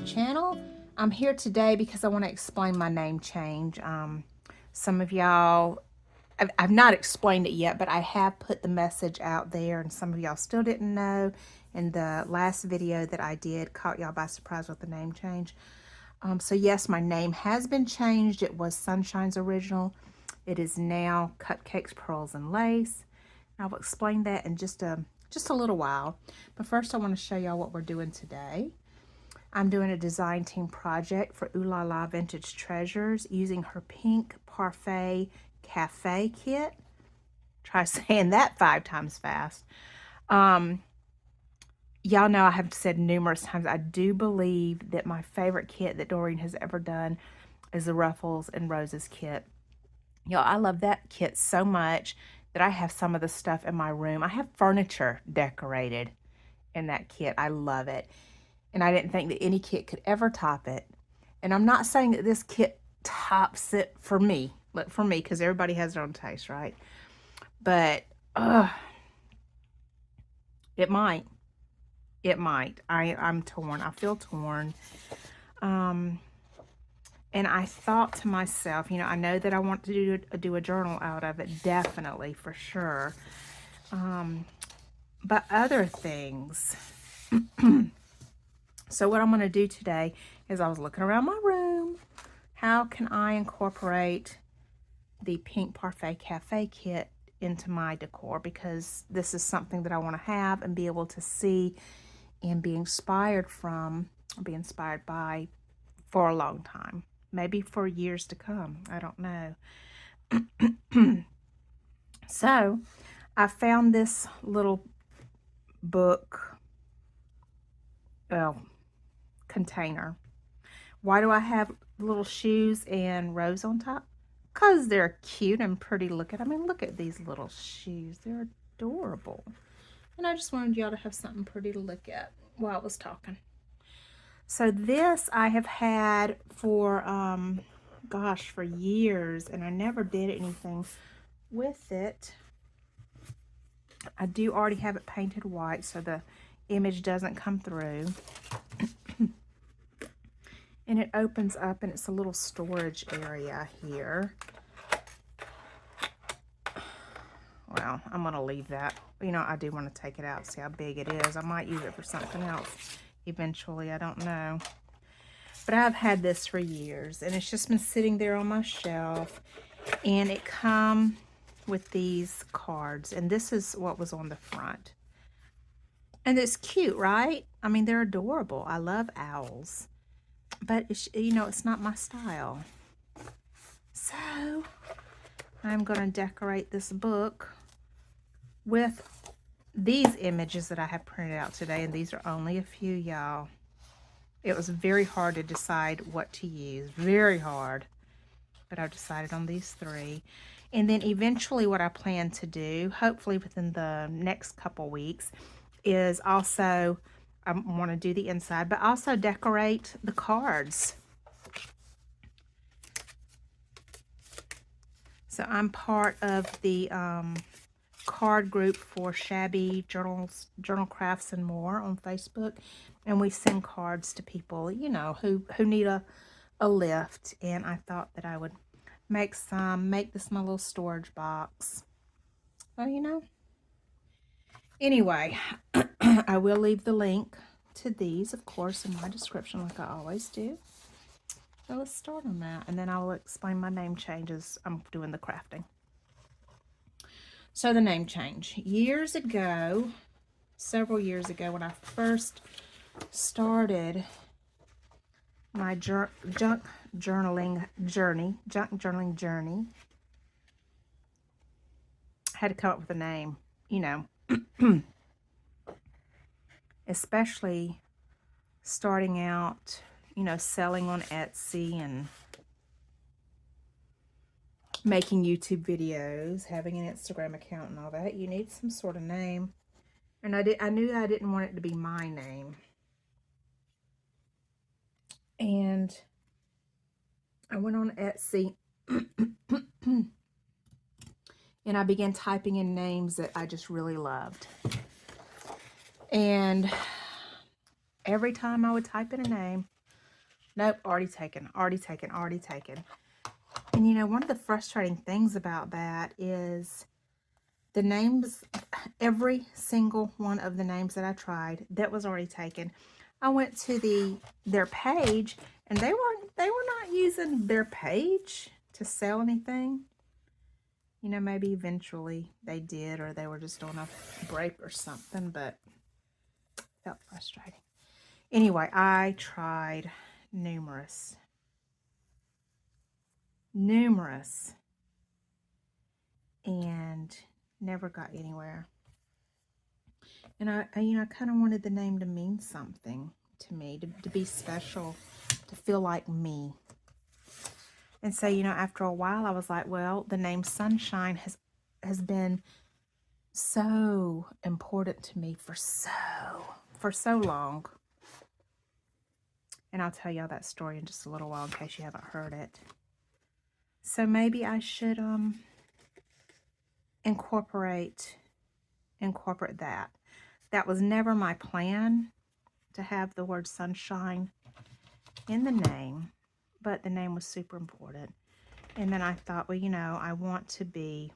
channel. I'm here today because I want to explain my name change. Some of y'all, I've not explained it yet, but I have put the message out there, and some of y'all still didn't know. And the last video that I did caught y'all by surprise with the name change. So yes, my name has been changed. It was Sunshine's original. It is now Cupcakes, Pearls, and Lace. I will explain that in just a little while. But first I want to show y'all what we're doing today. I'm doing a design team project for Ooh La La Vintage Treasures using her pink Parfait Cafe kit. Try saying that 5 times fast. Y'all know I have said numerous times, I do believe that my favorite kit that Doreen has ever done is the Ruffles and Roses kit. Y'all, I love that kit so much that I have some of the stuff in my room. I have furniture decorated in that kit. I love it. And I didn't think that any kit could ever top it. And I'm not saying that this kit tops it for me, because everybody has their own taste, right? But it might. It might. I'm torn. I feel torn. And I thought to myself, you know, I know that I want to do a journal out of it, definitely, for sure. But other things. So what I'm going to do today is I was looking around my room. How can I incorporate the pink Parfait Cafe kit into my decor? Because this is something that I want to have and be able to see and be inspired from, or be inspired by for a long time. Maybe for years to come. I don't know. So I found this little book, container. Why do I have little shoes and rose on top? Because they're cute and pretty looking. I mean, look at these little shoes. They're adorable. And I just wanted y'all to have something pretty to look at while I was talking. So this I have had for, gosh, for years, and I never did anything with it. I do already have it painted white, so the image doesn't come through. And it opens up, and it's a little storage area here. Well, I'm going to leave that. You know, I do want to take it out, see how big it is. I might use it for something else eventually. I don't know. But I've had this for years, and it's just been sitting there on my shelf. And it comes with these cards, and this is what was on the front. And it's cute, right? I mean, they're adorable. I love owls. But, you know, it's not my style. So, I'm going to decorate this book with these images that I have printed out today. And these are only a few, y'all. It was very hard to decide what to use. Very hard. But I've decided on these 3. And then eventually what I plan to do, hopefully within the next couple weeks, is also, I want to do the inside, but also decorate the cards. So I'm part of the card group for Shabby Journals, Journal Crafts and More on Facebook. And we send cards to people, you know, who need a lift. And I thought that I would make this my little storage box. Well, you know. Anyway, I will leave the link to these, of course, in my description like I always do. So let's start on that, and then I will explain my name changes. I'm doing the crafting. So the name change. Years ago, several years ago, when I first started my junk journaling journey, I had to come up with a name, you know. Especially starting out, you know, selling on Etsy and making YouTube videos, having an Instagram account and all that. You need some sort of name. And I knew I didn't want it to be my name. And I went on Etsy and I began typing in names that I just really loved. And every time I would type in a name, Nope, already taken, already taken, already taken. And you know, one of the frustrating things about that is the names, every single one of the names that I tried, that was already taken. I went to their page, and they were not using their page to sell anything. You know, maybe eventually they did, or they were just on a break or something, but it felt frustrating. Anyway, I tried numerous, and never got anywhere. And you know, I kind of wanted the name to mean something to me, to be special, to feel like me. And so, you know, after a while, I was like, well, the name Sunshine has been so important to me for so long. And I'll tell y'all that story in just a little while in case you haven't heard it. So maybe I should incorporate that. That was never my plan, to have the word sunshine in the name, but the name was super important. And then I thought, well, you know, I want to be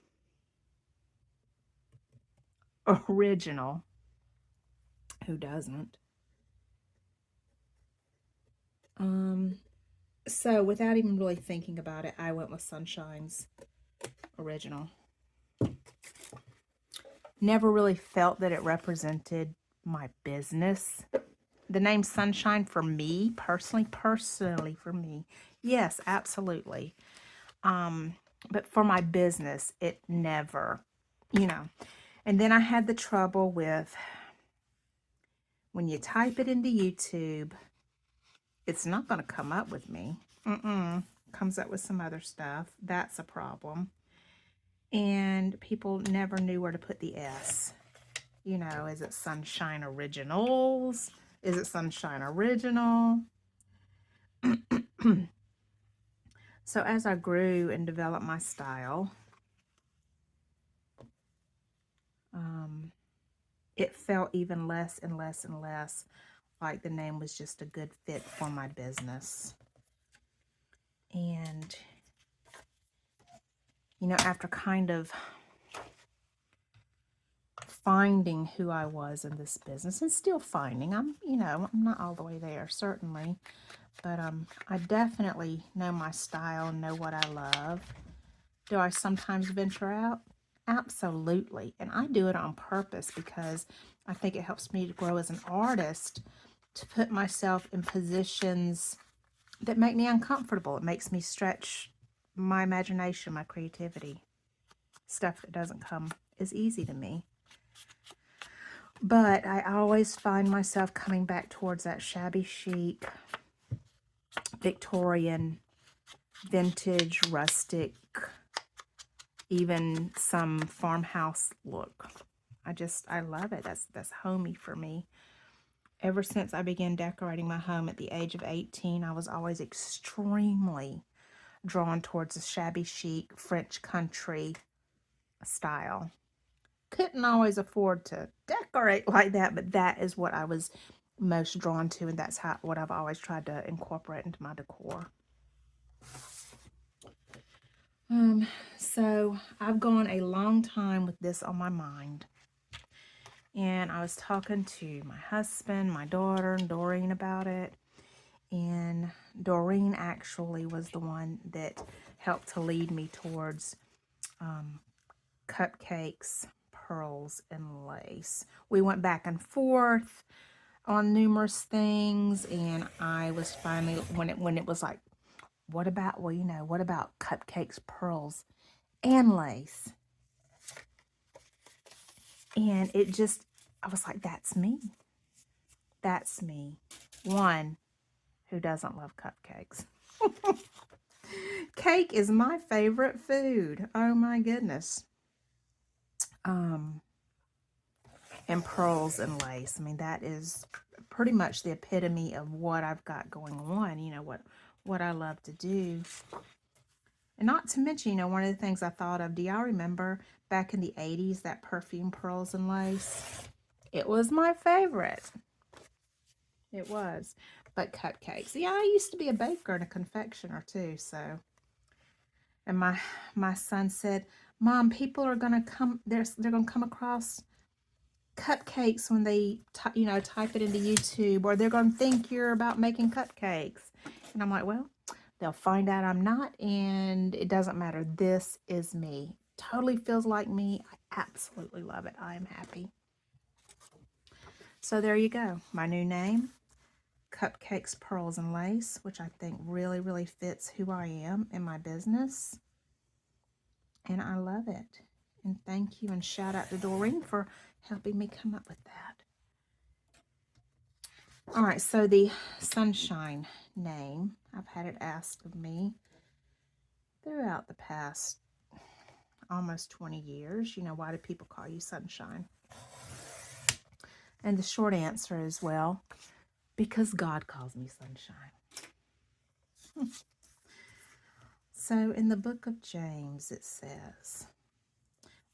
original. Who doesn't? So without even really thinking about it, I went with Sunshine's original. Never really felt that it represented my business. The name Sunshine for me, personally for me, yes, absolutely. But for my business, it never, you know. And then I had the trouble with, when you type it into YouTube, it's not going to come up with me. Comes up with some other stuff. That's a problem. And people never knew where to put the S. You know, is it Sunshine Originals? Is it Sunshine Original? So as I grew and developed my style, it felt even less and less and less like the name was just a good fit for my business. And, you know, after kind of finding who I was in this business, and still finding, I'm not all the way there, certainly, but I definitely know my style and know what I love. Do I sometimes venture out? Absolutely. And I do it on purpose because I think it helps me to grow as an artist, to put myself in positions that make me uncomfortable. It makes me stretch my imagination, my creativity. Stuff that doesn't come as easy to me. But I always find myself coming back towards that shabby chic, Victorian, vintage, rustic, even some farmhouse look. I love it. That's homey for me. Ever since I began decorating my home at the age of 18, I was always extremely drawn towards a shabby chic French country style. Couldn't always afford to decorate like that, but that is what I was most drawn to, and that's what I've always tried to incorporate into my decor. So I've gone a long time with this on my mind. And I was talking to my husband, my daughter, and Doreen about it. And Doreen actually was the one that helped to lead me towards cupcakes, pearls, and lace. We went back and forth on numerous things, and I was finally, when it was like, what about cupcakes, pearls, and lace? And it just, I was like, that's me. That's me. One who doesn't love cupcakes. Cake is my favorite food. Oh my goodness. And pearls and lace. I mean, that is pretty much the epitome of what I've got going on. You know, what I love to do. And not to mention, you know, one of the things I thought of, do y'all remember back in the 80s, that perfume Pearls and Lace? It was my favorite. It was. but cupcakes. Yeah, I used to be a baker and a confectioner too, so. And my son said, Mom, people are going to come, they're going to come across cupcakes when they, type it into YouTube, or they're going to think you're about making cupcakes. And I'm like, well, they'll find out I'm not, and it doesn't matter. This is me. Totally feels like me. I absolutely love it. I am happy. So there you go. My new name, Cupcakes, Pearls, and Lace, which I think really, really fits who I am in my business. And I love it. And thank you and shout out to Doreen for helping me come up with that. All right, so the Sunshine name, I've had it asked of me throughout the past almost 20 years. Why do people call you Sunshine? And the short answer is, well, because God calls me Sunshine. So in the book of James, it says,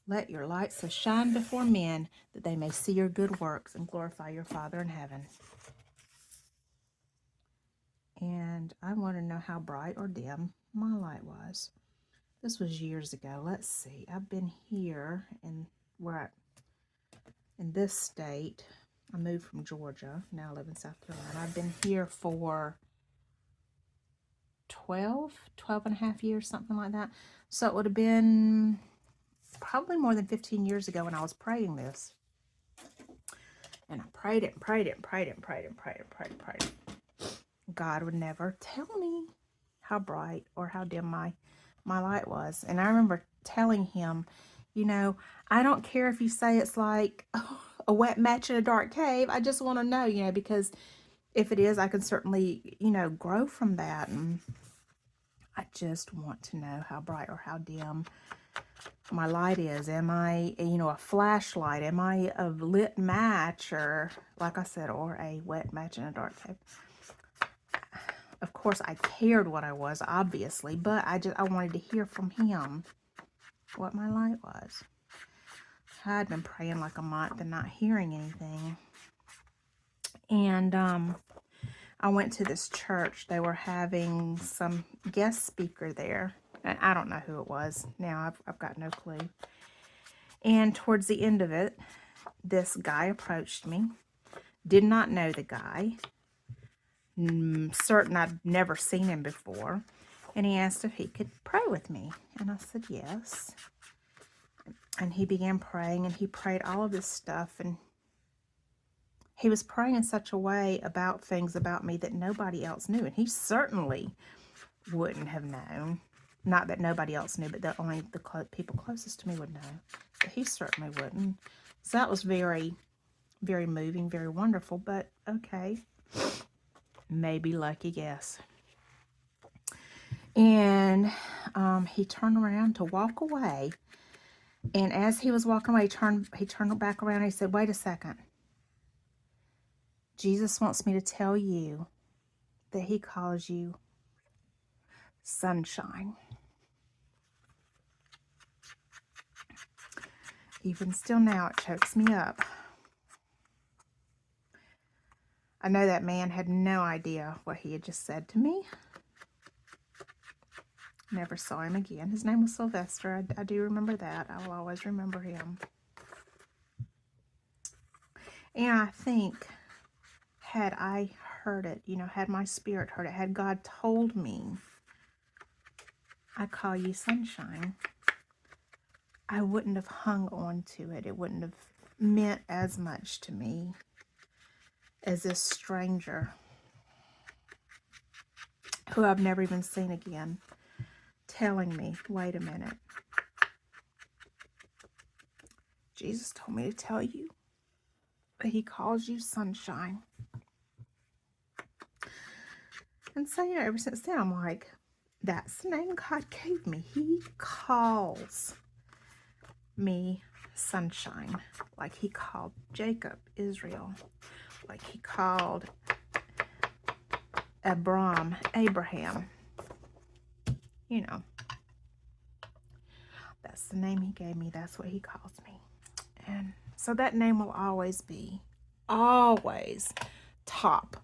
let your light so shine before men that they may see your good works and glorify your Father in heaven. And I want to know how bright or dim my light was. This was years ago. Let's see. I've been here in this state. I moved from Georgia. Now I live in South Carolina. I've been here for 12 and a half years, something like that. So it would have been probably more than 15 years ago when I was praying this. And I prayed it and prayed it and prayed it and prayed it and prayed it and prayed it and prayed it. God would never tell me how bright or how dim my light was. And I remember telling him, I don't care if you say it's like a wet match in a dark cave. I just want to know, because if it is, I can certainly, grow from that. And I just want to know how bright or how dim my light is. Am I, a flashlight? Am I a lit match, or, like I said, or a wet match in a dark cave? Of course, I cared what I was, obviously, but I wanted to hear from him what my light was. I'd been praying like a month and not hearing anything. And I went to this church. They were having some guest speaker there. And I don't know who it was. Now I've got no clue. And towards the end of it, this guy approached me. Did not know the guy. Certain I'd never seen him before. And he asked if he could pray with me. And I said yes. And he began praying, and he prayed all of this stuff. And he was praying in such a way about things about me that nobody else knew. And he certainly wouldn't have known. Not that nobody else knew, but that only the people closest to me would know. But he certainly wouldn't. So that was very, very moving, very wonderful. But okay. Maybe lucky guess. And he turned around to walk away. And as he was walking away, he turned back around and he said, wait a second. Jesus wants me to tell you that he calls you Sunshine. Even still now, it chokes me up. I know that man had no idea what he had just said to me. Never saw him again. His name was Sylvester. I do remember that. I will always remember him. And I think, had I heard it, had my spirit heard it, had God told me, I call you Sunshine, I wouldn't have hung on to it. It wouldn't have meant as much to me as this stranger who I've never even seen again telling me, wait a minute. Jesus told me to tell you that he calls you Sunshine. And so, ever since then, I'm like, that's the name God gave me. He calls me Sunshine, like he called Jacob Israel, like he called Abraham. That's the name he gave me. That's what he calls me. And so that name will always be, always top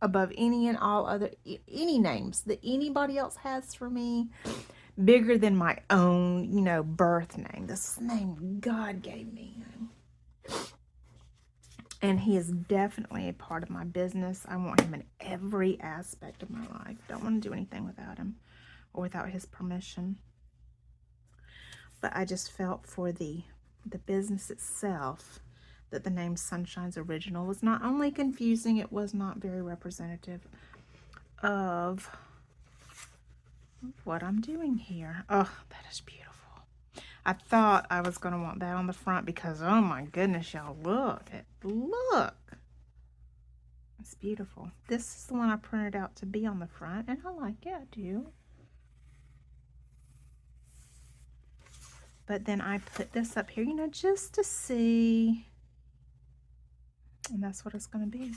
above any and all other, any names that anybody else has for me, bigger than my own, you know, birth name. This is the name God gave me. And he is definitely a part of my business. I want him in every aspect of my life. Don't want to do anything without him or without his permission. But I just felt for the business itself that the name Sunshine's Original was not only confusing, it was not very representative of what I'm doing here. Oh, that is beautiful. I thought I was going to want that on the front because, oh my goodness, y'all, look. Look. It's beautiful. This is the one I printed out to be on the front, and I like it, I do. But then I put this up here, you know, just to see. And that's what it's going to be.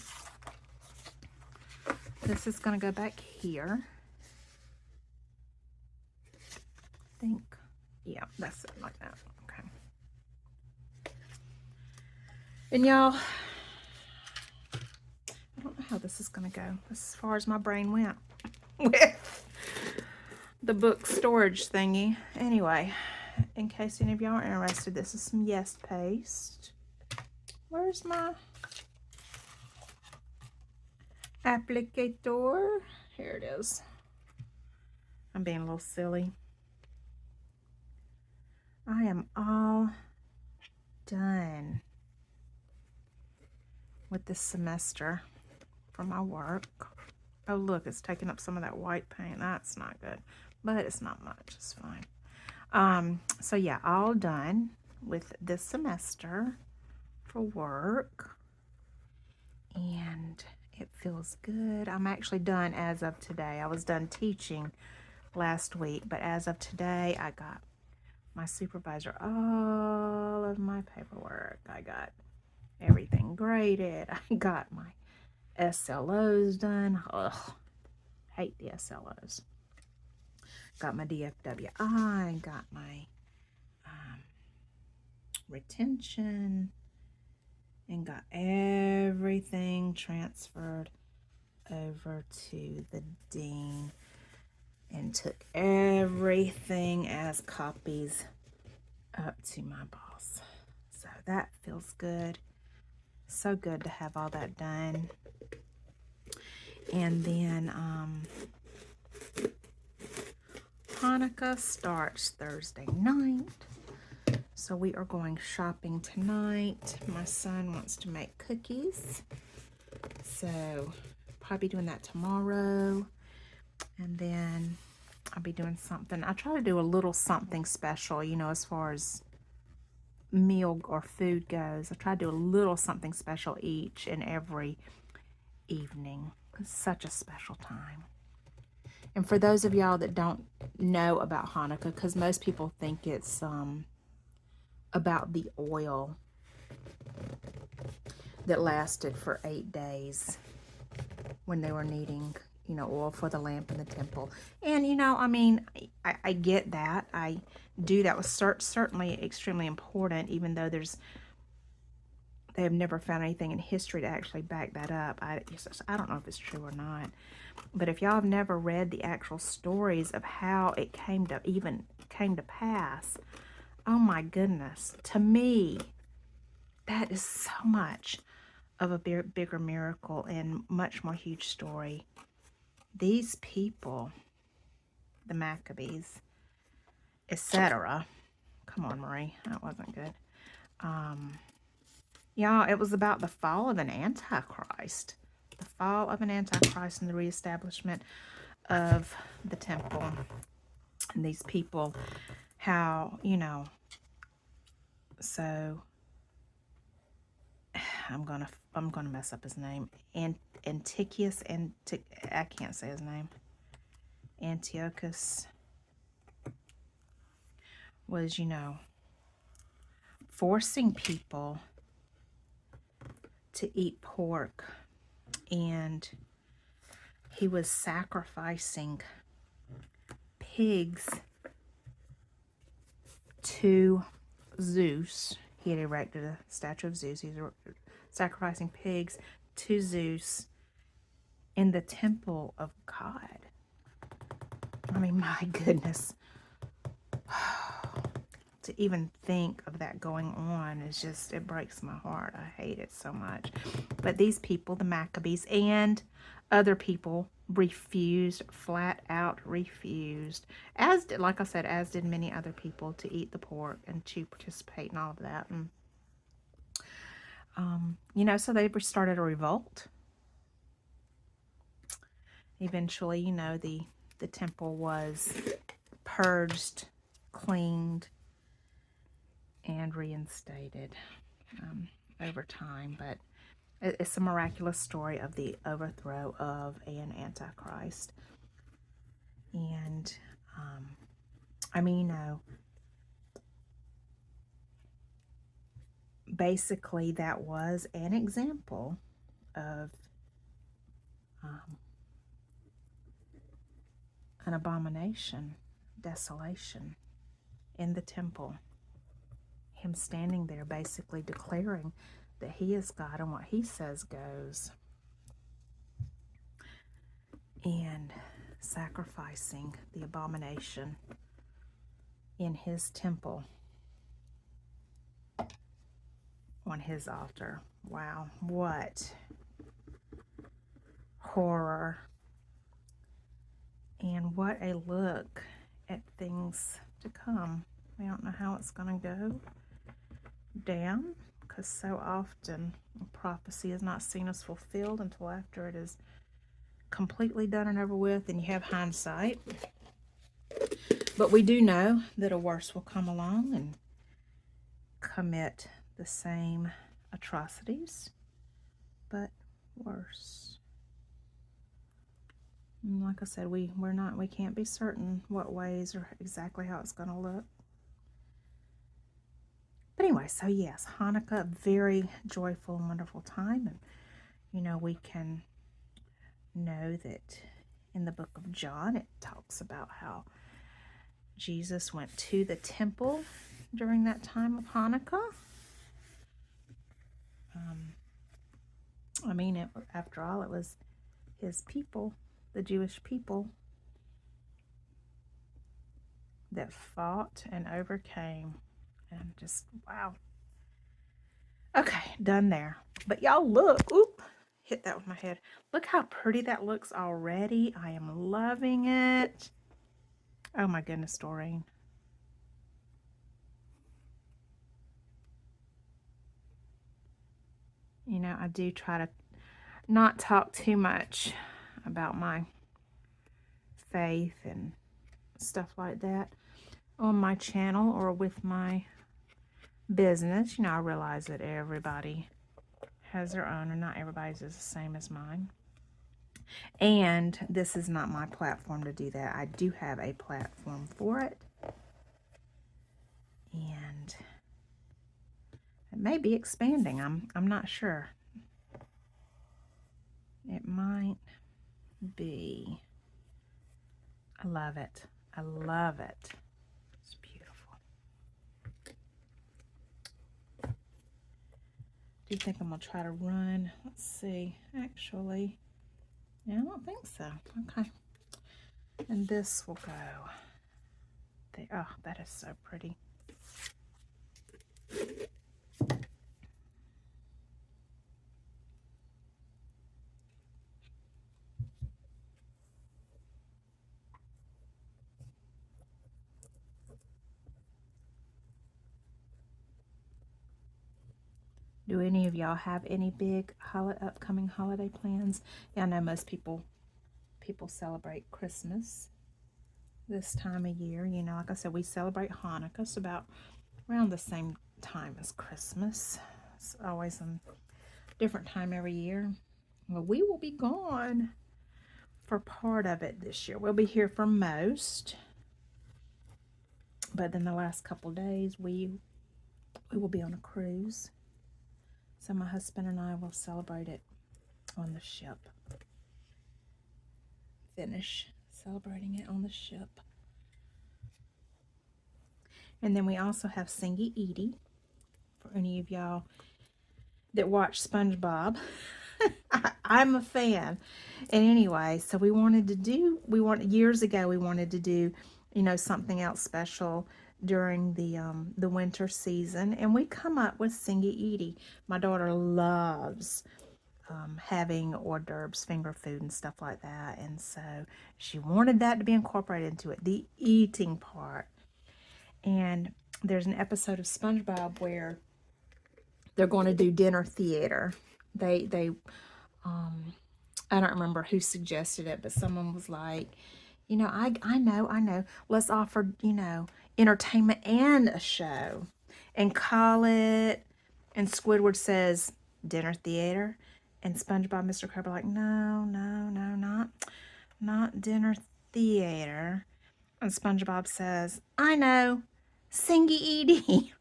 This is going to go back here. I think. Yeah, that's it, like that. Okay. And y'all, I don't know how this is going to go. As far as my brain went with the book storage thingy. Anyway, in case any of y'all are interested, this is some Yes paste. Where's my applicator? Here it is. I'm being a little silly. I am all done with this semester for my work. Oh, look, it's taking up some of that white paint. That's not good, but it's not much. It's fine. So yeah, all done with this semester for work, and it feels good. I'm actually done as of today. I was done teaching last week, but as of today, I got my supervisor all of my paperwork. I got everything graded. I got my SLOs done. Ugh, hate the SLOs. Got my DFWI. Got my retention. And got everything transferred over to the dean. And took everything as copies up to my boss. So that feels good. So good to have all that done. And then Hanukkah starts Thursday night. So we are going shopping tonight. My son wants to make cookies. So probably doing that tomorrow. And then I'll be doing something. I try to do a little something special, you know, as far as meal or food goes. I try to do a little something special each and every evening. It's such a special time. And for those of y'all that don't know about Hanukkah, because most people think it's about the oil that lasted for 8 days when they were needing, you know, oil for the lamp in the temple. And, you know, I mean, I get that. I do. That was certainly extremely important, even though they have never found anything in history to actually back that up. I don't know if it's true or not. But if y'all have never read the actual stories of how it came to pass, oh my goodness, to me, that is so much of a bigger miracle and much more huge story. These people, the Maccabees, etc. Come on, Marie, that wasn't good. Y'all, it was about the fall of an Antichrist. The fall of an Antichrist and the reestablishment of the temple. And these people, how, you know, so I'm gonna mess up his name. Antiochus, and I can't say his name. Antiochus was, you know, forcing people to eat pork, and he was sacrificing pigs to Zeus. He had erected a statue of Zeus. He was sacrificing pigs to Zeus in the temple of God. I mean, my goodness. To even think of that going on is just, it breaks my heart. I hate it so much. But these people, the Maccabees and other people, refused, flat out refused, as did, like I said, as did many other people, to eat the pork and to participate in all of that. And you know, so they started a revolt. Eventually, you know, the temple was purged, cleaned, and reinstated over time. But it's a miraculous story of the overthrow of an Antichrist. And I mean, you know, basically that was an example of an abomination, desolation in the temple. Him standing there basically declaring that he is God and what he says goes, and sacrificing the abomination in his temple on his altar. Wow, what horror, and what a look at things to come. We don't know how it's going to go down, because so often prophecy is not seen as fulfilled until after it is completely done and over with, and you have hindsight. But we do know that a worse will come along and commit the same atrocities, but worse. And like I said, we can't be certain what ways or exactly how it's going to look. But anyway, so yes, Hanukkah, a very joyful and wonderful time. And, you know, we can know that in the book of John, it talks about how Jesus went to the temple during that time of Hanukkah. I mean, after all, it was his people, the Jewish people, that fought and overcame. And just, wow. Okay, done there. But y'all look, oop, hit that with my head. Look how pretty that looks already. I am loving it. Oh my goodness, Doreen. You know, I do try to not talk too much about my faith and stuff like that on my channel or with my business. You know, I realize that everybody has their own, and not everybody's is the same as mine. And this is not my platform to do that. I do have a platform for it. And it may be expanding. I'm not sure. It might be. I love it. I love it. It's beautiful. Do you think I'm going to try to run? Let's see. Actually, yeah, I don't think so. Okay. And this will go there. Oh, that is so pretty. Do any of y'all have any big upcoming holiday plans? Yeah, I know most people celebrate Christmas this time of year. You know, like I said, we celebrate Hanukkah. It's about around the same time as Christmas. It's always a different time every year. Well, we will be gone for part of it this year. We'll be here for most. But then the last couple days, we will be on a cruise. So my husband and I will celebrate it on the ship. Finish celebrating it on the ship. And then we also have Singy Edie. For any of y'all that watch SpongeBob, I'm a fan. And anyway, so years ago, we wanted to do, something else special during the winter season. And we come up with Singy Edie. My daughter loves having hors d'oeuvres, finger food, and stuff like that. And so she wanted that to be incorporated into it, the eating part. And there's an episode of SpongeBob where they're going to do dinner theater. They I don't remember who suggested it, but someone was like, I know. Let's offer, entertainment and a show and call it. And Squidward says dinner theater. And SpongeBob and Mr. Krabs are like, no, not dinner theater. And SpongeBob says, I know, Singy Edie.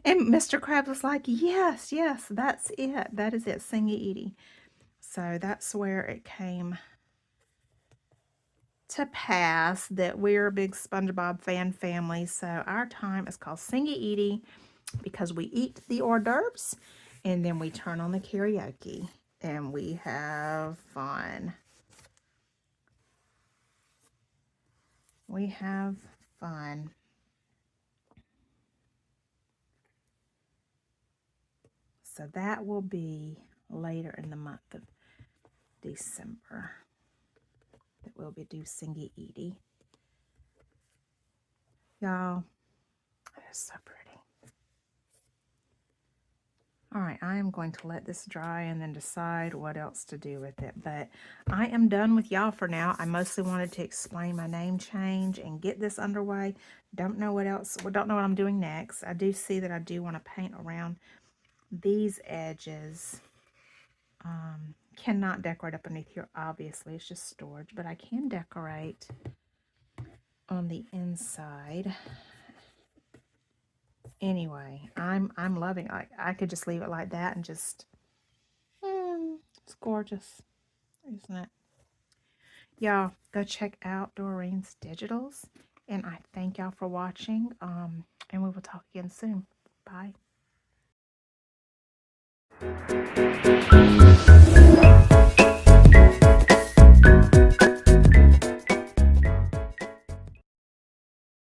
And Mr. Krabs was like, yes, that's it. That is it, Singy Edie. So that's where it came to pass that we're a big SpongeBob fan family. So our time is called Singy Edie because we eat the hors d'oeuvres and then we turn on the karaoke and we have fun. We have fun. So that will be later in the month of December that we'll be do Singy Edie. Y'all, it's so pretty. All right, I am going to let this dry and then decide what else to do with it. But I am done with y'all for now. I mostly wanted to explain my name change and get this underway. Don't know what else, don't know what I'm doing next. I do see that I do want to paint around these edges. Cannot decorate up underneath here, obviously. It's just storage, but I can decorate on the inside. Anyway, I'm loving it. I could just leave it like that and just, it's gorgeous, isn't it? Y'all, go check out Doreen's Digitals, and I thank y'all for watching, and we will talk again soon. Bye.